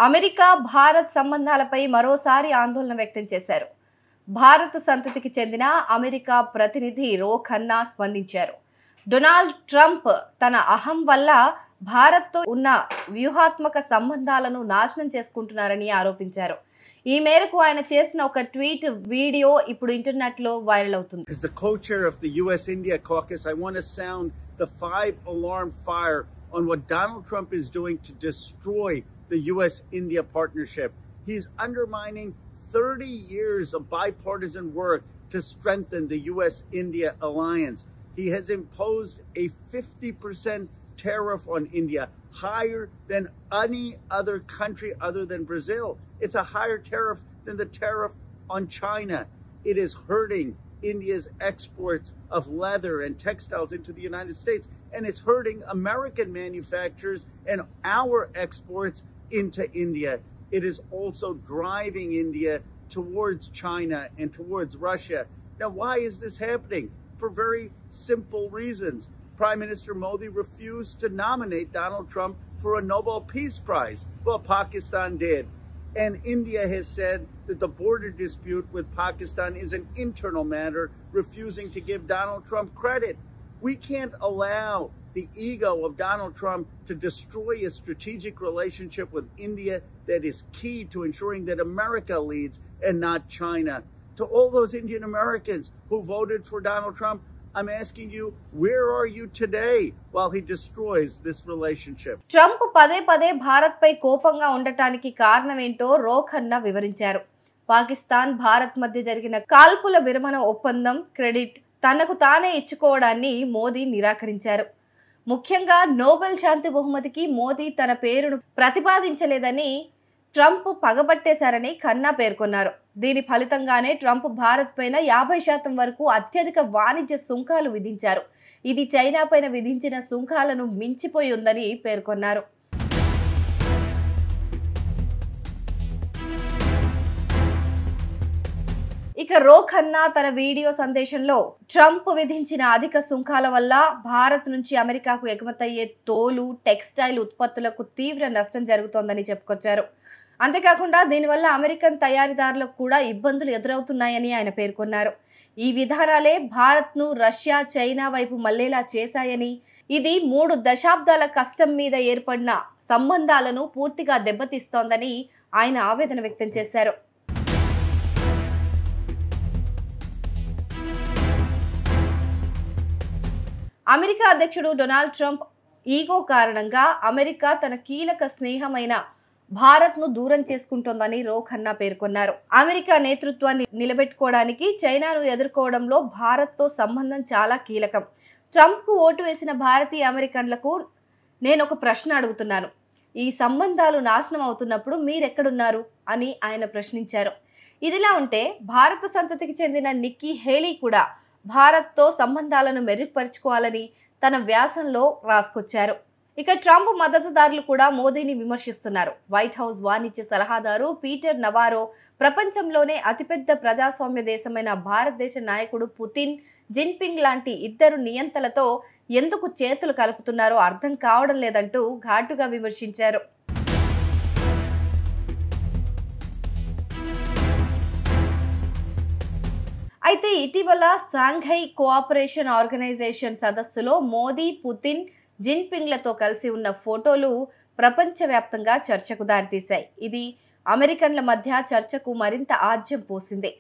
America Bharat సంబంధాలపై మరోసారి ఆందోళన వ్యక్తం చేశారు. భారత సంతతికి చెందిన అమెరికా ప్రతినిధి రో ఖన్నా స్పందించారు. డొనాల్డ్ ట్రంప్ తన అహం వల్ల భారత్తో ఉన్న వ్యూహాత్మక సంబంధాలను నాశనం చేసుకుంటున్నారని ఆరోపించారు. ఈ మేరకు ఆయన చేసిన ఒక ట్వీట్ వీడియో ఇప్పుడు ఇంటర్నెట్ లో వైరల్ అవుతుంది. As the co-chair of the US-India caucus, I want to sound the 5-alarm fire on what Donald Trump is doing to destroy the US-India partnership. He's undermining 30 years of bipartisan work to strengthen the US-India alliance. He has imposed a 50% tariff on India, higher than any other country other than Brazil. It's a higher tariff than the tariff on China. It is hurting India's exports of leather and textiles into the United States, and it's hurting American manufacturers and our exports into India. It is also driving India towards China and towards Russia. Now, why is this happening? For very simple reasons. Prime Minister Modi refused to nominate Donald Trump for a Nobel Peace Prize. Well, Pakistan did. And India has said that the border dispute with Pakistan is an internal matter, refusing to give Donald Trump credit. We can't allow the ego of Donald Trump to destroy a strategic relationship with India that is key to ensuring that America leads and not China. To all those Indian Americans who voted for Donald Trump, I'm asking you, where are you today while he destroys this relationship? Trump పదే పదే భారత్ పై కోపంగా ఉండటానికి కారణమేంటో రో ఖన్నా వివరించారు. పాకిస్తాన్ భారత్ మధ్య జరిగిన కాల్పుల విరమణ ఒప్పందం క్రెడిట్ తనకు తానే ఇచ్చుకోవడాన్ని మోదీ నిరాకరించారు. ముఖ్యంగా నోబెల్ శాంతి బహుమతికి మోదీ తన పేరును ప్రతిపాదించలేదని ట్రంప్ పగబట్టేశారని ఖన్నా పేర్కొన్నారు. దీని ఫలితంగానే ట్రంప్ భారత్ పైన 50% వరకు అత్యధిక వాణిజ్య సుంకాలు విధించారు. ఇది చైనా పైన విధించిన సుంకాలను మించిపోయి ఉందని పేర్కొన్నారు. ఇక రో ఖన్నా తన వీడియో సందేశంలో ట్రంప్ విధించిన అధిక సుంకాల వల్ల భారత్ నుంచి అమెరికాకు ఎగుమతయ్యే తోలు, టెక్స్టైల్ ఉత్పత్తులకు తీవ్ర నష్టం జరుగుతోందని చెప్పుకొచ్చారు. అంతేకాకుండా దీనివల్ల అమెరికన్ తయారీదారులకు కూడా ఇబ్బందులు ఎదురవుతున్నాయని ఆయన పేర్కొన్నారు. ఈ విధానాలే భారత్ను రష్యా, చైనా వైపు మళ్లేలా చేశాయని, ఇది 3 దశాబ్దాల కష్టం మీద ఏర్పడిన సంబంధాలను పూర్తిగా దెబ్బతీస్తోందని ఆయన ఆవేదన వ్యక్తం చేశారు. అమెరికా అధ్యక్షుడు డొనాల్డ్ ట్రంప్ ఈగో కారణంగా అమెరికా తన కీలక స్నేహమైన భారత్ను దూరం చేసుకుంటోందని రో ఖన్నా పేర్కొన్నారు. అమెరికా నేతృత్వాన్ని నిలబెట్టుకోవడానికి చైనాను ఎదుర్కోవడంలో భారత్తో సంబంధం చాలా కీలకం. ట్రంప్కు ఓటు వేసిన భారతీయ అమెరికన్లకు నేను ఒక ప్రశ్న అడుగుతున్నాను. ఈ సంబంధాలు నాశనం అవుతున్నప్పుడు మీరెక్కడున్నారు అని ఆయన ప్రశ్నించారు. ఇదిలా ఉంటే భారత సంతతికి చెందిన నిక్కీ హేలీ కూడా భారత్తో సంబంధాలను మెరుగుపరుచుకోవాలని తన వ్యాసంలో రాసుకొచ్చారు. ఇక ట్రంప్ మద్దతుదారులు కూడా మోదీని విమర్శిస్తున్నారు. వైట్ హౌస్ వాణిజ్య సలహాదారు పీటర్ నవారో ప్రపంచంలోనే అతిపెద్ద ప్రజాస్వామ్య దేశమైన భారతదేశ నాయకుడు పుతిన్, జిన్పింగ్ లాంటి ఇద్దరు నియంతలతో ఎందుకు చేతులు కలుపుతున్నారో అర్థం కావడం లేదంటూ ఘాటుగా విమర్శించారు. అయితే ఇటీవల షాంఘై కోఆపరేషన్ ఆర్గనైజేషన్ సదస్సులో మోదీ, పుతిన్, జిన్పింగ్లతో కలిసి ఉన్న ఫోటోలు ప్రపంచవ్యాప్తంగా చర్చకు దారితీశాయి. ఇది అమెరికన్ల మధ్య చర్చకు మరింత ఆజ్యం పోసింది.